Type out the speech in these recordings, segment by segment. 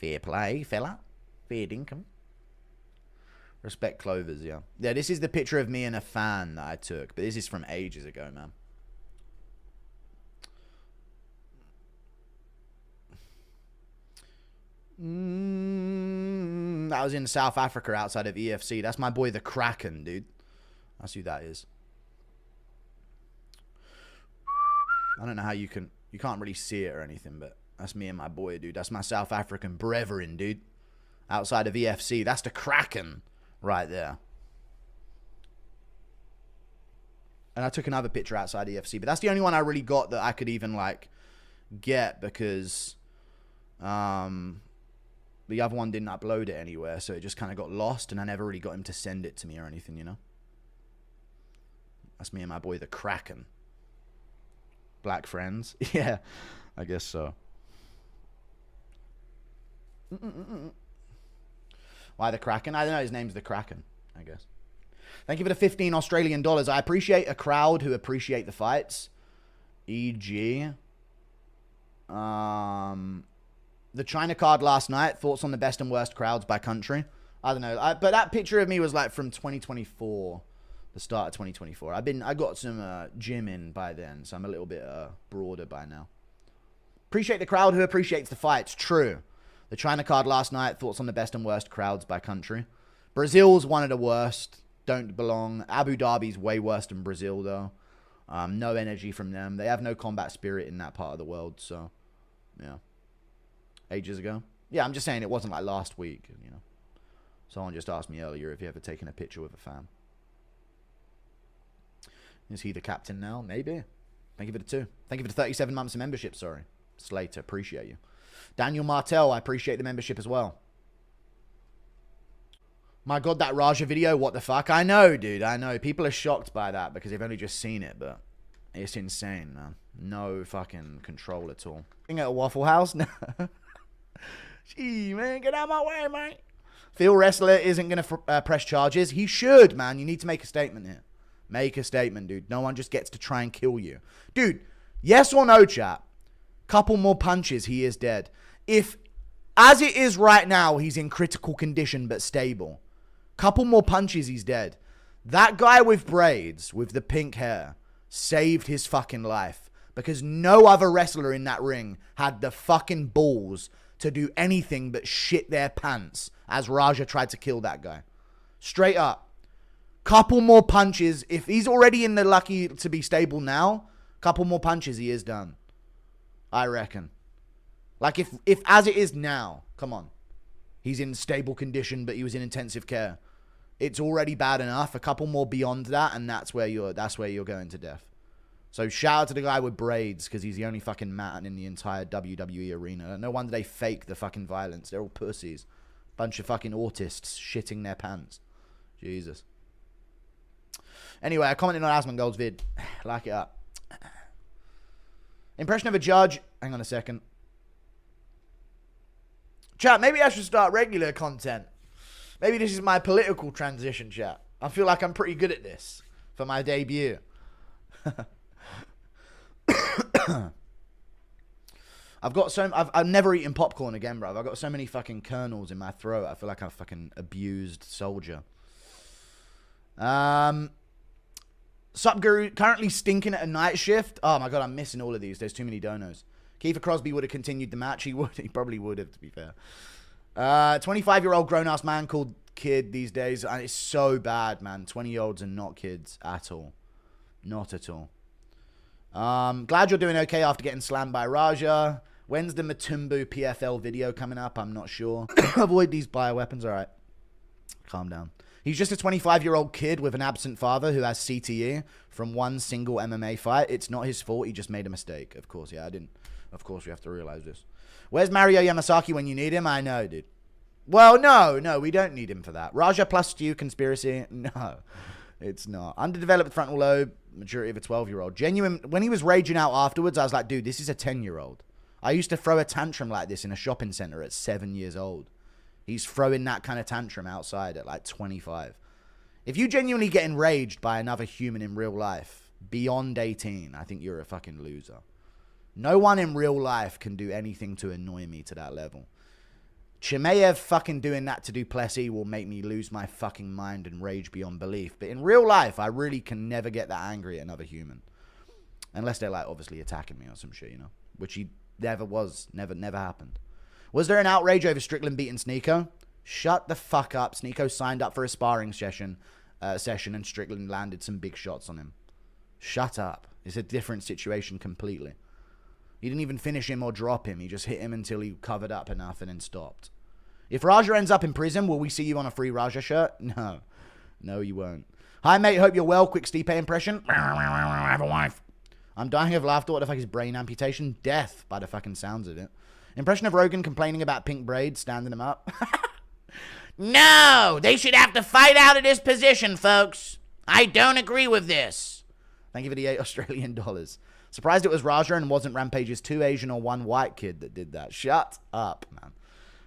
Fair play, fella. Fair dinkum. Respect Clovers, yeah. Yeah, this is the picture of me and a fan that I took. But this is from ages ago, man. That was in South Africa outside of EFC. That's my boy, the Kraken, dude. That's who that is. I don't know how you can't really see it or anything, but that's me and my boy, dude. That's my South African brethren, dude. Outside of EFC. That's the Kraken right there. And I took another picture outside EFC, but that's the only one I really got that I could even, like, get because the other one didn't upload it anywhere, so it just kind of got lost, and I never really got him to send it to me or anything, you know? That's me and my boy, the Kraken. Black friends? Yeah, I guess so. Why the Kraken? I don't know, his name's the Kraken, I guess. Thank you for the 15 Australian dollars. I appreciate a crowd who appreciate the fights. E.g. The China card last night. Thoughts on the best and worst crowds by country. I don't know. But that picture of me was like from 2024. The start of 2024. I got some gym in by then, so I'm a little bit broader by now. Appreciate the crowd who appreciates the fights. True. The China card last night. Thoughts on the best and worst crowds by country. Brazil's one of the worst. Don't belong. Abu Dhabi's way worse than Brazil, though. No energy from them. They have no combat spirit in that part of the world, so, yeah. Ages ago. Yeah, I'm just saying it wasn't like last week, you know. Someone just asked me earlier if you ever taken a picture with a fan. Is he the captain now? Maybe. Thank you for the 2. Thank you for the 37 months of membership, sorry. Slater, appreciate you. Daniel Martel, I appreciate the membership as well. My God, that Raja video, what the fuck? I know, dude, I know. People are shocked by that because they've only just seen it, but it's insane, man. No fucking control at all. Being at a Waffle House? No. Gee, man, get out of my way, mate. Phil Wrestler isn't going to press charges. He should, man. You need to make a statement here. Make a statement, dude. No one just gets to try and kill you. Dude, yes or no, chat? Couple more punches, he is dead. If, as it is right now, he's in critical condition but stable. Couple more punches, he's dead. That guy with braids, with the pink hair, saved his fucking life. Because no other wrestler in that ring had the fucking balls to do anything but shit their pants as Raja tried to kill that guy. Straight up. Couple more punches. If he's already in the lucky to be stable now, couple more punches, he is done. I reckon. Like, if as it is now, come on. He's in stable condition, but he was in intensive care. It's already bad enough. A couple more beyond that, and that's where you're going to death. So shout out to the guy with braids, because he's the only fucking man in the entire WWE arena. No wonder they fake the fucking violence. They're all pussies. Bunch of fucking autists shitting their pants. Jesus. Anyway, I commented on Asmongold's vid. Like it up. Impression of a judge. Hang on a second. Chat, maybe I should start regular content. Maybe this is my political transition, chat. I feel like I'm pretty good at this for my debut. I've never eaten popcorn again, bro. I've got so many fucking kernels in my throat. I feel like I'm a fucking abused soldier. Sup, Guru. Currently stinking at a night shift. Oh my God, I'm missing all of these. There's too many donos. Kiefer Crosby would have continued the match. He would. He probably would have, to be fair. 25-year-old grown-ass man called kid these days. And it's so bad, man. 20-year-olds are not kids at all. Not at all. Glad you're doing okay after getting slammed by Raja. When's the Matumbu PFL video coming up? I'm not sure. Avoid these bioweapons. All right. Calm down. He's just a 25-year-old kid with an absent father who has CTE from one single MMA fight. It's not his fault. He just made a mistake. Of course, yeah, I didn't. Of course, we have to realize this. Where's Mario Yamasaki when you need him? I know, dude. Well, no, we don't need him for that. Raja plus Stew conspiracy? No, it's not. Underdeveloped frontal lobe, maturity of a 12-year-old. Genuine. When he was raging out afterwards, I was like, dude, this is a 10-year-old. I used to throw a tantrum like this in a shopping center at 7 years old. He's throwing that kind of tantrum outside at like 25. If you genuinely get enraged by another human in real life, beyond 18, I think you're a fucking loser. No one in real life can do anything to annoy me to that level. Chimaev fucking doing that to Duplessis will make me lose my fucking mind and rage beyond belief. But in real life, I really can never get that angry at another human. Unless they're, like, obviously attacking me or some shit, you know? Which he never was. Never happened. Was there an outrage over Strickland beating Sneeko? Shut the fuck up. Sneeko signed up for a sparring session and Strickland landed some big shots on him. Shut up. It's a different situation completely. He didn't even finish him or drop him. He just hit him until he covered up enough and then stopped. If Raja ends up in prison, will we see you on a free Raja shirt? No. No, you won't. Hi, mate. Hope you're well. Quick Stipe impression. I have a wife. I'm dying of laughter. What the fuck is brain amputation? Death, by the fucking sounds of it. Impression of Rogan complaining about pink braids, standing him up. No, they should have to fight out of this position, folks. I don't agree with this. Thank you for the $8 Australian. Surprised it was Raja and wasn't Rampage's 2 Asian or 1 white kid that did that. Shut up, man.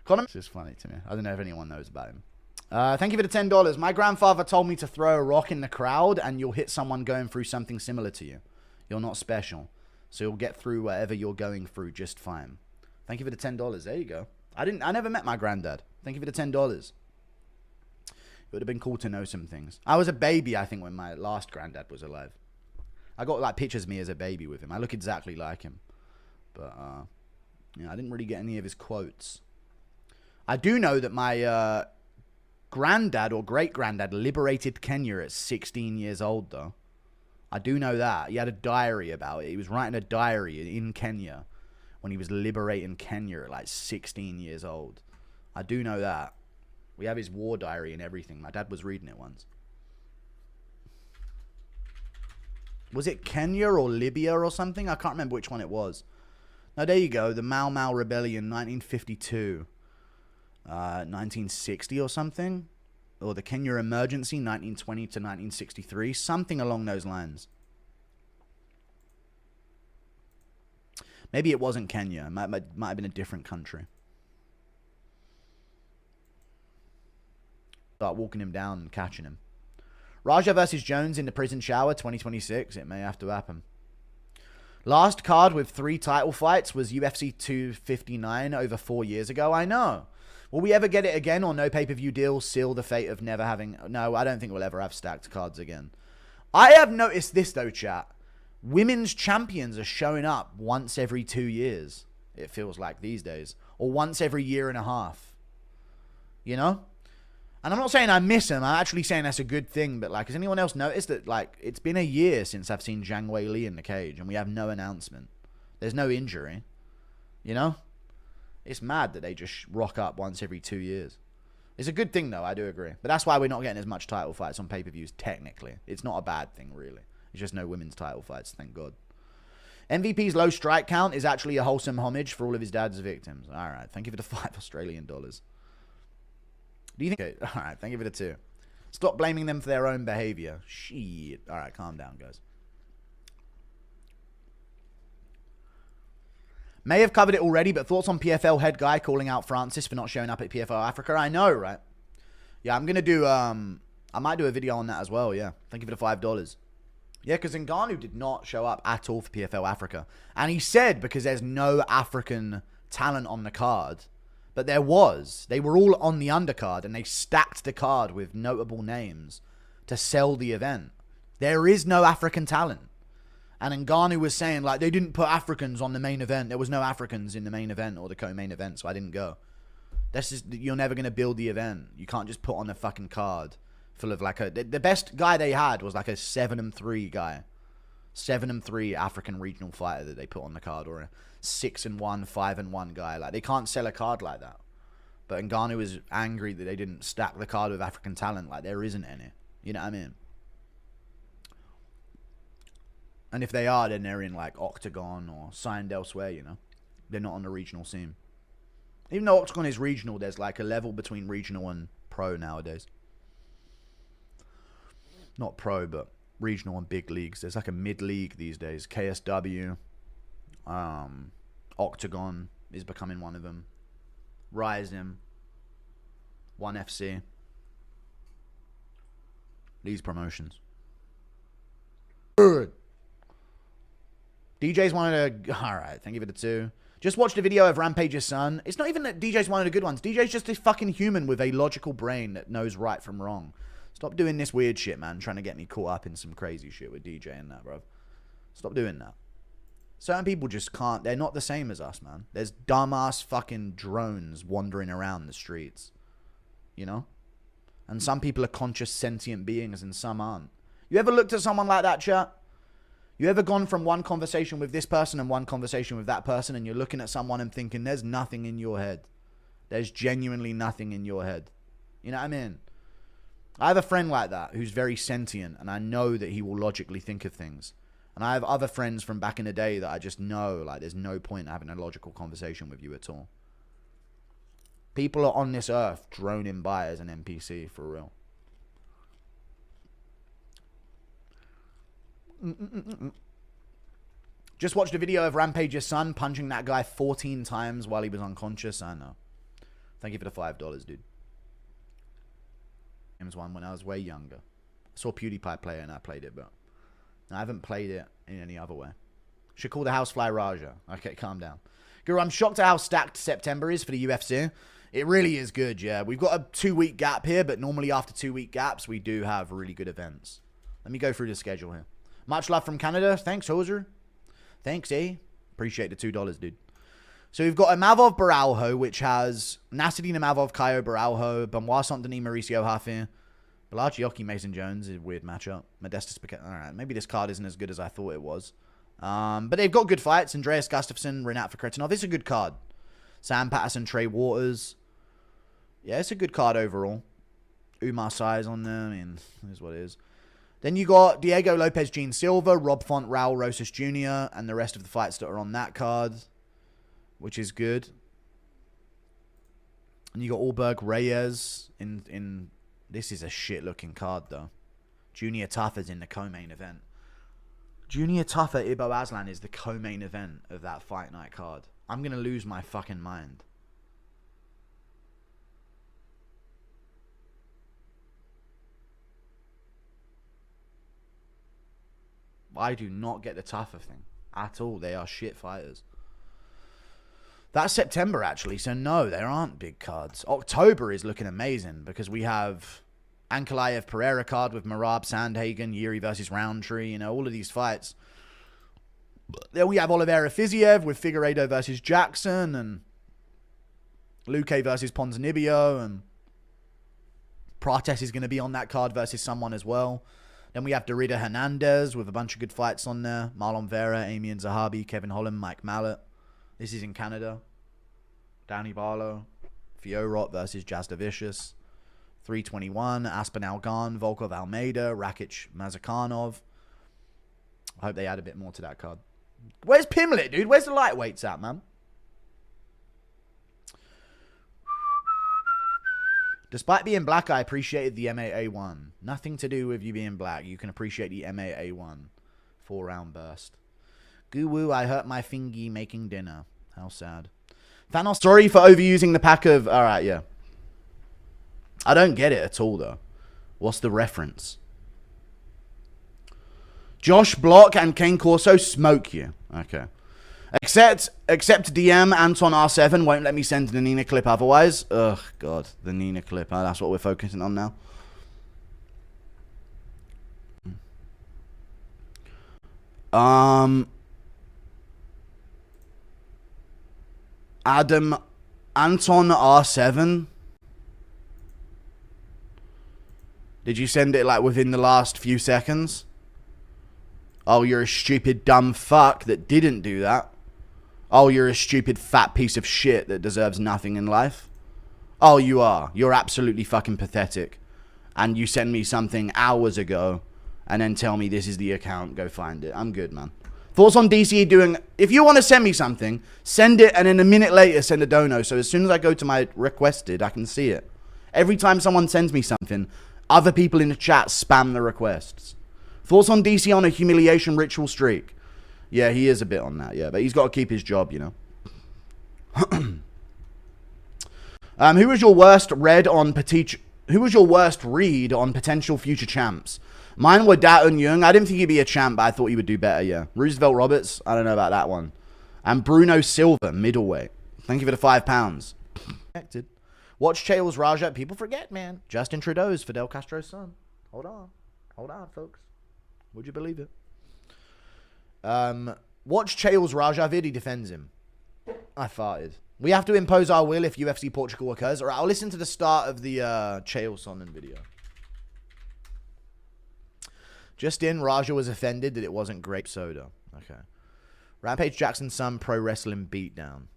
Conor, this is funny to me. I don't know if anyone knows about him. Thank you for the $10. My grandfather told me to throw a rock in the crowd and you'll hit someone going through something similar to you. You're not special. So you'll get through whatever you're going through just fine. Thank you for the $10. There you go. I never met my granddad. Thank you for the $10. It would have been cool to know some things. I was a baby, I think, when my last granddad was alive. I got, like, pictures of me as a baby with him. I look exactly like him. But, yeah, I didn't really get any of his quotes. I do know that my granddad or great-granddad liberated Kenya at 16 years old, though. I do know that. He had a diary about it. He was writing a diary in Kenya when he was liberating Kenya at, like, 16 years old. I do know that. We have his war diary and everything. My dad was reading it once. Was it Kenya or Libya or something? I can't remember which one it was. No, there you go. The Mau Mau Rebellion, 1952. 1960 or something. Or the Kenya Emergency, 1920 to 1963. Something along those lines. Maybe it wasn't Kenya. It might have been a different country. Start walking him down and catching him. Raja versus Jones in the prison shower 2026. It may have to happen. Last card with 3 title fights was UFC 259 over 4 years ago. I know. Will we ever get it again or no pay-per-view deal seal the fate of never having... No, I don't think we'll ever have stacked cards again. I have noticed this though, chat. Women's champions are showing up once every 2 years. It feels like these days. Or once every year and a half. You know? And I'm not saying I miss him. I'm actually saying that's a good thing. But, like, has anyone else noticed that, like, it's been a year since I've seen Zhang Wei Li in the cage and we have no announcement. There's no injury. You know? It's mad that they just rock up once every 2 years. It's a good thing, though. I do agree. But that's why we're not getting as much title fights on pay-per-views, technically. It's not a bad thing, really. It's just no women's title fights, thank God. MVP's low strike count is actually a wholesome homage for all of his dad's victims. All right. Thank you for the $5 Australian. Do you think... Okay, all right, thank you for the 2. Stop blaming them for their own behavior. Shit. All right, calm down, guys. May have covered it already, but thoughts on PFL head guy calling out Francis for not showing up at PFL Africa? I know, right? Yeah, I'm going to do... I might do a video on that as well, yeah. Thank you for the $5. Yeah, because Ngannou did not show up at all for PFL Africa. And he said because there's no African talent on the card... But there was. They were all on the undercard, and they stacked the card with notable names to sell the event. There is no African talent. And Ngannou was saying, like, they didn't put Africans on the main event. There was no Africans in the main event or the co-main event, so I didn't go. That's just, you're never going to build the event. You can't just put on a fucking card full of, like, the best guy they had was, like, a 7-3 guy. 7-3 African regional fighter that they put on the card, or a 6-1, 5-1 guy. Like, they can't sell a card like that. But Ngannou was angry that they didn't stack the card with African talent. Like, there isn't any. You know what I mean? And if they are, then they're in, like, Octagon or signed elsewhere, you know? They're not on the regional scene. Even though Octagon is regional, there's, like, a level between regional and pro nowadays. Not pro, but regional and big leagues. There's, like, a mid-league these days. KSW... Octagon is becoming one of them. Rising. 1FC. These promotions. Good. DJ's wanted to... Alright, thank you for the 2. Do Just watched a video of Rampage's son. It's not even that DJ's one of the good ones. DJ's just a fucking human with a logical brain that knows right from wrong. Stop doing this weird shit, man. Trying to get me caught up in some crazy shit with DJ and that, bro. Stop doing that. Certain people just can't. They're not the same as us, man. There's dumbass fucking drones wandering around the streets. You know? And some people are conscious, sentient beings and some aren't. You ever looked at someone like that, chat? You ever gone from one conversation with this person and one conversation with that person and you're looking at someone and thinking there's nothing in your head? There's genuinely nothing in your head. You know what I mean? I have a friend like that who's very sentient and I know that he will logically think of things. And I have other friends from back in the day that I just know, like, there's no point in having a logical conversation with you at all. People are on this earth droning by as an NPC, for real. Just watched a video of Rampage's son punching that guy 14 times while he was unconscious. I know. Thank you for the $5, dude. Games one when I was way younger. I saw PewDiePie play it and I played it, but I haven't played it in any other way. Should call the housefly Raja. Okay, calm down. Guru, I'm shocked at how stacked September is for the UFC. It really is good, yeah. We've got a 2-week gap here, but normally after 2-week gaps, we do have really good events. Let me go through the schedule here. Much love from Canada. Thanks, Hoser. Thanks, eh? Appreciate the $2, dude. So we've got a Mavov Baralho, which has Nasruddin Mavov, Caio Baralho, Benoit Saint-Denis, Mauricio Hafi, Balachi Mason Jones is a weird matchup. Modestus Piquet. All right, maybe this card isn't as good as I thought it was. But they've got good fights. Andreas Gustafsson, Renat Fakretinov. It's a good card. Sam Patterson, Trey Waters. Yeah, it's a good card overall. Umar Sai's on there. I mean, here's what it is. Then you got Diego Lopez, Gene Silva, Rob Font, Raul Rosas Jr., and the rest of the fights that are on that card, which is good. And you got Allberg Reyes in this is a shit-looking card, though. Junior Tuffa's in the co-main event. Junior Tuffa Ibo Aslan is the co-main event of that fight night card. I'm going to lose my fucking mind. I do not get the Tuffa thing at all. They are shit fighters. That's September, actually, so no, there aren't big cards. October is looking amazing because we have Ankalaev Pereira card with Marab Sandhagen, Yuri versus Roundtree, you know, all of these fights. Then we have Oliveira Fiziev with Figueiredo versus Jackson and Luque versus Ponzinibbio, and Prates is going to be on that card versus someone as well. Then we have Dorita Hernandez with a bunch of good fights on there. Marlon Vera, Amian Zahabi, Kevin Holland, Mike Mallet. This is in Canada. Danny Barlow, Fiorot versus Jazda Vicious. 321, Aspinal Gan, Volkov Almeida, Rakic Mazakhanov. I hope they add a bit more to that card. Where's Pimlet, dude? Where's the lightweights at, man? Despite being black, I appreciated the MAA1. Nothing to do with you being black. You can appreciate the MAA1. 4-round burst. Goo-woo, I hurt my fingy making dinner. How sad. Thanos, sorry for overusing the pack of... Alright, yeah. I don't get it at all, though. What's the reference? Josh Block and Kane Corso smoke you. Okay. Except DM Anton R7 won't let me send the Nina clip otherwise. Ugh, God. The Nina clip. That's what we're focusing on now. Adam Anton R7. Did you send it like within the last few seconds? Oh, you're a stupid dumb fuck that didn't do that. Oh, you're a stupid fat piece of shit that deserves nothing in life. Oh, you are. You're absolutely fucking pathetic. And you send me something hours ago and then tell me this is the account. Go find it. I'm good, man. Thoughts on DCE doing... If you want to send me something, send it and then a minute later send a dono. So as soon as I go to my requested, I can see it. Every time someone sends me something, other people in the chat spam the requests. Thoughts on DC on a humiliation ritual streak? Yeah, he is a bit on that, yeah. But he's got to keep his job, you know. Who was your worst read on potential future champs? Mine were Da Un Young. I didn't think he'd be a champ, but I thought he would do better, yeah. Roosevelt Roberts, I don't know about that one. And Bruno Silva, middleweight. Thank you for the £5. Connected. Watch Chael's Raja. People forget, man. Justin Trudeau's Fidel Castro's son. Hold on. Hold on, folks. Would you believe it? Watch Chael's Raja vid. He defends him. I farted. We have to impose our will if UFC Portugal occurs. All right, I'll listen to the start of the Chael Sonnen video. Just in, Raja was offended that it wasn't grape soda. Okay. Rampage Jackson's son pro wrestling beatdown.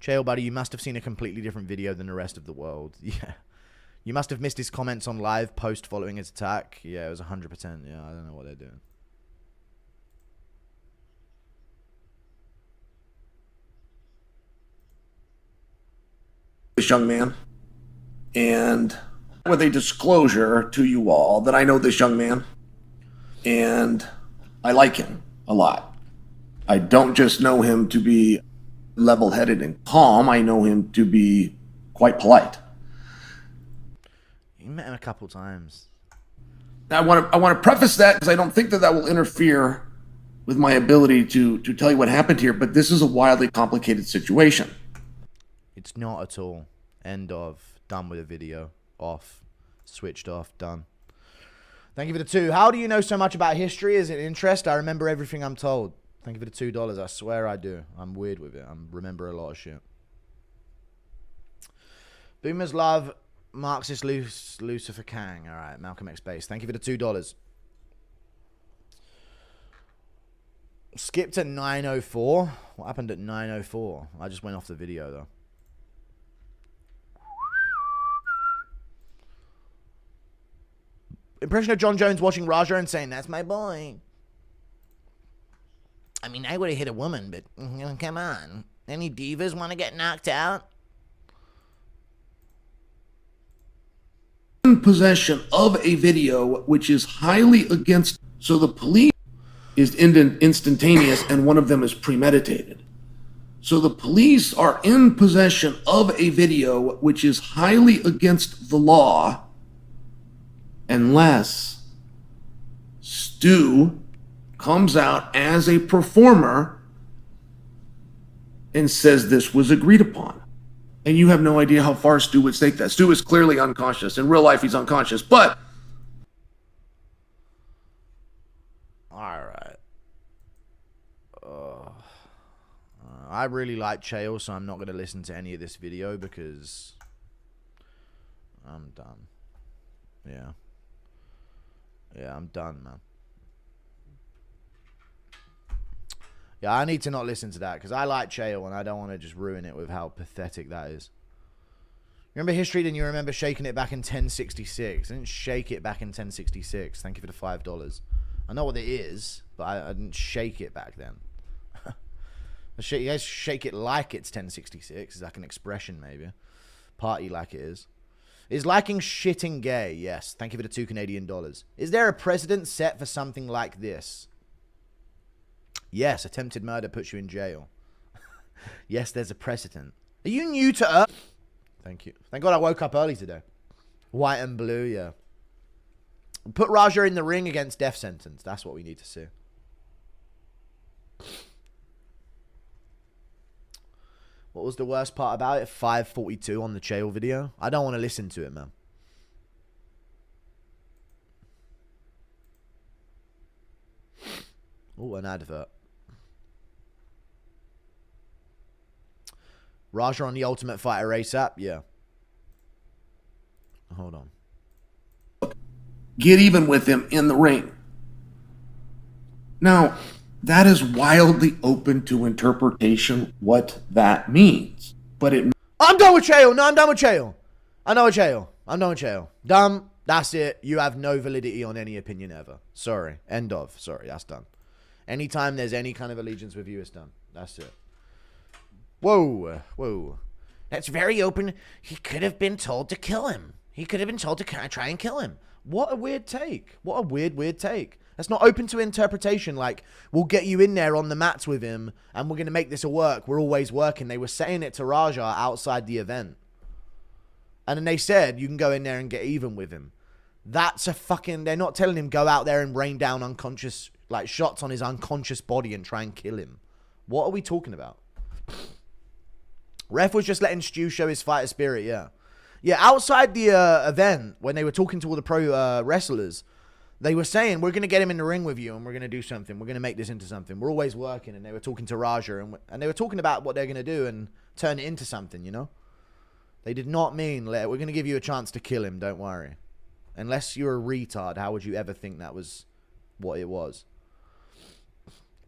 Chael, buddy, you must have seen a completely different video than the rest of the world. Yeah. You must have missed his comments on live post following his attack. Yeah, it was 100%. Yeah, I don't know what they're doing. This young man, and with a disclosure to you all that I know this young man, and I like him a lot. I don't just know him to be level-headed and calm. I know him to be quite polite. You met him a couple times. Now, I want to preface that because I don't think that will interfere with my ability to tell you what happened here, but this is a wildly complicated situation. It's not at all. End of. Done with the video. Off. Switched off. Done. Thank you for the 2. How do you know so much about history? Is it interest? I remember everything I'm told. Thank you for the $2. I swear I do. I'm weird with it. I remember a lot of shit. Boomers love Marxist Lucifer Kang. All right. Malcolm X Base. Thank you for the $2. Skipped at 9:04. What happened at 9:04? I just went off the video though. Impression of John Jones watching Raja and saying, "That's my boy." I mean, I would have hit a woman, but come on. Any divas want to get knocked out? In possession of a video which is highly against, so the police is instantaneous and one of them is premeditated. So the police are in possession of a video which is highly against the law unless Stu comes out as a performer and says this was agreed upon. And you have no idea how far Stu would take that. Stu is clearly unconscious. In real life, he's unconscious, but... Alright. I really like Chael, so I'm not going to listen to any of this video because I'm done. Yeah. Yeah, I'm done, man. Yeah, I need to not listen to that because I like Chael and I don't want to just ruin it with how pathetic that is. Remember history, then you remember shaking it back in 1066. I didn't shake it back in 1066. Thank you for the $5. I know what it is, but I didn't shake it back then. You guys shake it like it's 1066. Is like an expression, maybe. Party like it is. Is liking shitting gay? Yes. Thank you for the $2 Canadian. Is there a precedent set for something like this? Yes. Attempted murder puts you in jail. Yes, there's a precedent. Are you new to Earth? Thank you. Thank God I woke up early today. White and blue, yeah. Put Raja in the ring against death sentence. That's what we need to see. What was the worst part about it? 5:42 on the Chael video. I don't want to listen to it, man. Oh, an advert. Raja on the Ultimate Fighter ASAP? Yeah. Hold on. Get even with him in the ring. Now, that is wildly open to interpretation what that means. But it... I'm done with Chael. No, I'm done with Chael. I'm done with Chael. I'm done with Chael. Done. That's it. You have no validity on any opinion ever. Sorry. End of. Sorry. That's done. Anytime there's any kind of allegiance with you, it's done. That's it. Whoa. Whoa. That's very open. He could have been told to kill him. He could have been told to try and kill him. What a weird take. What a weird take. That's not open to interpretation. Like, we'll get you in there on the mats with him and we're going to make this a work. We're always working. They were saying it to Raja outside the event. And then they said, you can go in there and get even with him. That's a fucking... They're not telling him go out there and rain down unconscious, like, shots on his unconscious body and try and kill him. What are we talking about? Ref was just letting Stu show his fighter spirit, yeah. Yeah, outside the event, when they were talking to all the pro wrestlers, they were saying, we're going to get him in the ring with you and we're going to do something. We're going to make this into something. We're always working. And they were talking to Raja and they were talking about what they're going to do and turn it into something, you know? They did not mean, we're going to give you a chance to kill him, don't worry. Unless you're a retard, how would you ever think that was what it was?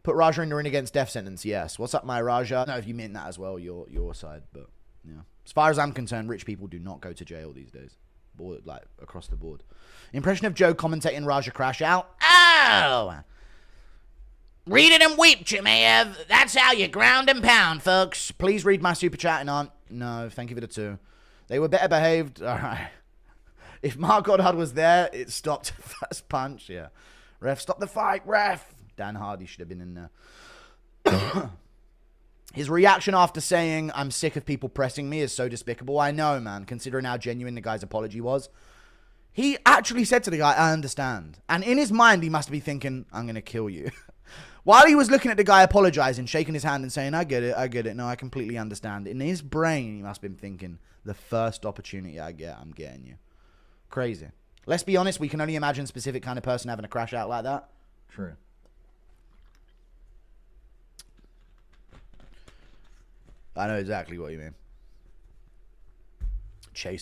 Put Raja in the ring against death sentence, yes. What's up, my Raja? I don't know if you meant that as well, your side, but yeah. As far as I'm concerned, rich people do not go to jail these days. Like, across the board. Impression of Joe commentating Raja crash out. Oh! Read it and weep, Chimaev. That's how you ground and pound, folks. Please read my super chat and on. No, thank you for the 2. They were better behaved. All right. If Mark Goddard was there, it stopped first punch. Yeah. Ref, stop the fight, ref. Dan Hardy should have been in there. His reaction after saying, I'm sick of people pressing me, is so despicable. I know, man, considering how genuine the guy's apology was. He actually said to the guy, I understand. And in his mind, he must be thinking, I'm going to kill you. While he was looking at the guy apologizing, shaking his hand and saying, I get it. No, I completely understand. In his brain, he must have been thinking, the first opportunity I get, I'm getting you. Crazy. Let's be honest, we can only imagine a specific kind of person having a crash out like that. True. I know exactly what you mean. Chase.